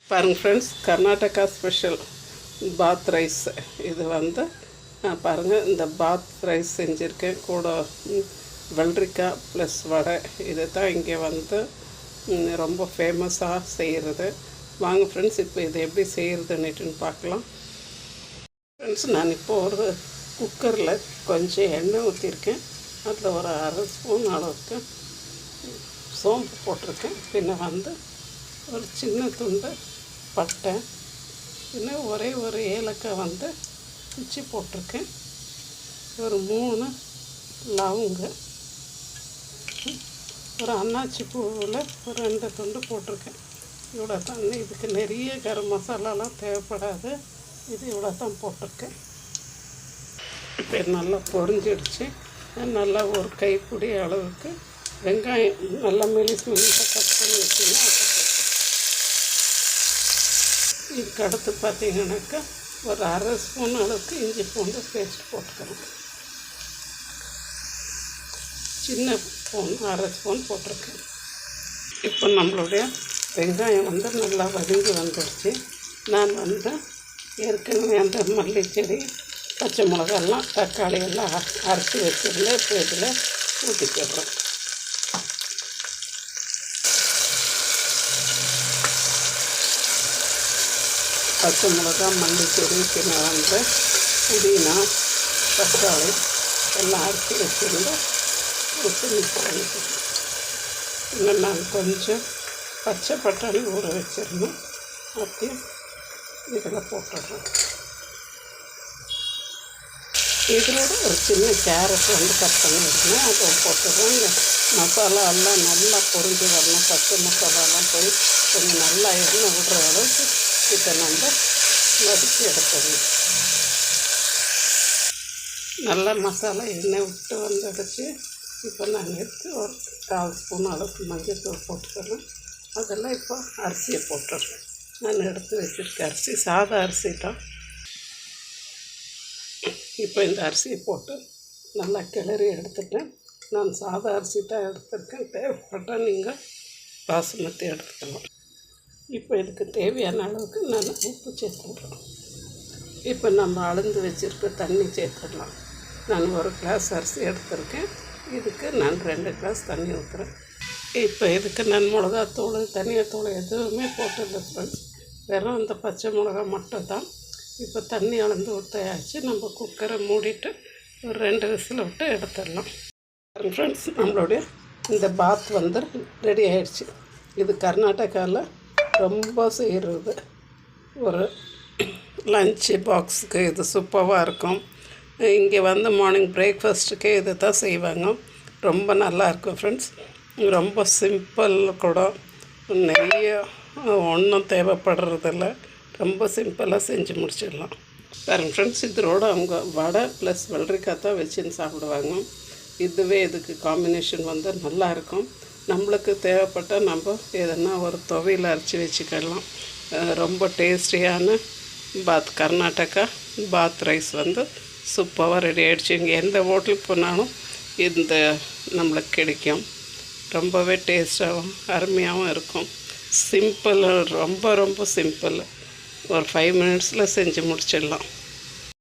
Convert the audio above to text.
பாருங்கள் friends, Karnataka special பாத் rice. இது வந்து பாருங்கள், இந்த பாத் ரைஸ் செஞ்சுருக்கேன். கூட வெள்ளரிக்காய் ப்ளஸ் வடை. இது தான் இங்கே வந்து ரொம்ப ஃபேமஸாக செய்கிறது. வாங்க ஃப்ரெண்ட்ஸ், இப்போ இதை எப்படி செய்கிறதுன்னுட்டுன்னு பார்க்கலாம். ஃப்ரெண்ட்ஸ், நான் இப்போது ஒரு குக்கரில் கொஞ்சம் எண்ணெய் ஊற்றிருக்கேன். அதில் ஒரு அரை ஸ்பூன் அளவுக்கு சோம்பு போட்டிருக்கேன். பின்ன வந்து ஒரு சின்ன துண்டு பட்டை, இன்னும் ஒரே ஒரு ஏலக்காய் வந்து பிச்சு போட்டிருக்கேன். ஒரு 3 லவங்கு, ஒரு அன்னாச்சி பூவில் ஒரு 2 துண்டு போட்டிருக்கேன். இவ்வளோ தான். இதுக்கு நிறைய கரம் மசாலாலாம் தேவைப்படாது. இது இவ்வளோ தான் போட்டிருக்கேன். இப்போ நல்லா பொரிஞ்சிடுச்சு. நல்லா ஒரு கைப்பிடி அளவுக்கு வெங்காயம் நல்லா மெலிசாக கட் பண்ணி வச்சிங்கன்னா இதுக்கு அடுத்து பார்த்திங்கனாக்கா ஒரு அரை ஸ்பூன் அளவுக்கு இஞ்சி பூண்டு பேஸ்ட் போட்டுக்கிறோம். சின்ன ஸ்பூன் அரை ஸ்பூன் போட்டிருக்கேன். இப்போ நம்மளுடைய வெங்காயம் வந்து நல்லா வதங்கி வந்துடுச்சு. நான் வந்து ஏற்கனவே அந்த மல்லி செடி, பச்சை மிளகாலாம், தக்காளி எல்லாம் அரைச்சி வச்சுருந்தேன். இப்போ இதில் ஊற்றிக்கிடுறோம். பச்சை மிளகா, மல்லி செடி, பின்ன வந்து புதினா, தக்காளி எல்லாம் அரைச்சி வச்சுருந்து ஊற்றி மிக்ஸ் பண்ணிக்கிறோம். இன்னும் நான் கொஞ்சம் பச்சை பட்டாணி ஊற வச்சிருந்தோம். அதையும் இதில் போட்டுடுறோம். இதோட ஒரு சின்ன கேரட் வந்து கட் பண்ணியிருந்தேன். அதை போட்டுடுறோம். மசாலா எல்லாம் நல்லா பொரிஞ்சு வரணும். பச்சை மசாலாலாம் போய் கொஞ்சம் நல்லா எண்ணெய் விடுற அளவுக்கு இதை நம்ம வதக்கி எடுத்துடணும். நல்லா மசாலா எண்ணெய் விட்டு வந்துடுச்சு. இப்போ நான் எடுத்து ஒரு 1/4 ஸ்பூன் அளவுக்கு மஞ்சள் தூள் போட்டுக்கிறேன். அதெல்லாம் இப்போ அரிசியை போட்டுடுறேன். நான் எடுத்து வச்சுருக்க அரிசி சாதா அரிசி தான். இப்போ இந்த அரிசியை போட்டு நல்லா கிளறி எடுத்துட்டேன். நான் சாதா அரிசி தான் எடுத்துருக்கேன். தேவைப்பட்டால் நீங்கள் பாசுமதி எடுத்துக்கலாம். இப்போ இதுக்கு தேவையான அளவுக்கு நான் உப்பு சேர்த்துடுறேன். இப்போ நம்ம அளந்து வச்சுருக்க தண்ணி சேர்த்துடலாம். நான் ஒரு கிளாஸ் அரிசி எடுத்துருக்கேன். இதுக்கு நான் 2 கிளாஸ் தண்ணி ஊற்றுறேன். இப்போ இதுக்கு நான் மிளகாத்தூள், தனியாத்தூள் எதுவுமே போட்டதில்லை ஃப்ரெண்ட்ஸ். வெறும் அந்த பச்சை மிளகா மட்டும் தான். இப்போ தண்ணி அளந்து ஊற்றாச்சு. நம்ம குக்கரை மூடிட்டு ஒரு 2 விசில் விட்டு எடுத்துடலாம். ஃப்ரெண்ட்ஸ், நம்மளுடைய இந்த பாத் வந்து ரெடி ஆகிடுச்சு. இது கர்நாடகாவில் ரொம்ப செய்கிறது. ஒரு லன்ச்சு பாக்ஸுக்கு இது சூப்பராக இருக்கும். இங்கே வந்து மார்னிங் பிரேக்ஃபாஸ்ட்டுக்கே இது தான் செய்வாங்க. ரொம்ப நல்லாயிருக்கும் ஃப்ரெண்ட்ஸ். ரொம்ப சிம்பிள் கூட, நிறைய ஒன்றும் தேவைப்படுறதில்ல. ரொம்ப சிம்பிளாக செஞ்சு முடிச்சிடலாம். பாருங்கள் ஃப்ரெண்ட்ஸ், இதோட அவங்க வடை ப்ளஸ் வெள்ளரிக்காய் தான் வச்சுன்னு சாப்பிடுவாங்க. இதுவே இதுக்கு காம்பினேஷன் வந்து நல்லாயிருக்கும். நம்மளுக்கு தேவைப்பட்டால் நம்ம எதனா ஒரு துவையில் அரைச்சி வச்சுக்கலாம். ரொம்ப டேஸ்டியான கர்நாடகா பாத் ரைஸ் வந்து சூப்பராக ரெடி ஆகிடுச்சு. இங்கே எந்த ஹோட்டலுக்கு போனாலும் இந்த நம்மளுக்கு கிடைக்கும். ரொம்பவே டேஸ்ட்டாகவும் அருமையாகவும் இருக்கும். சிம்பிள், ரொம்ப ரொம்ப சிம்பிள். ஒரு 5 மினிட்ஸில் செஞ்சு முடிச்சிடலாம்.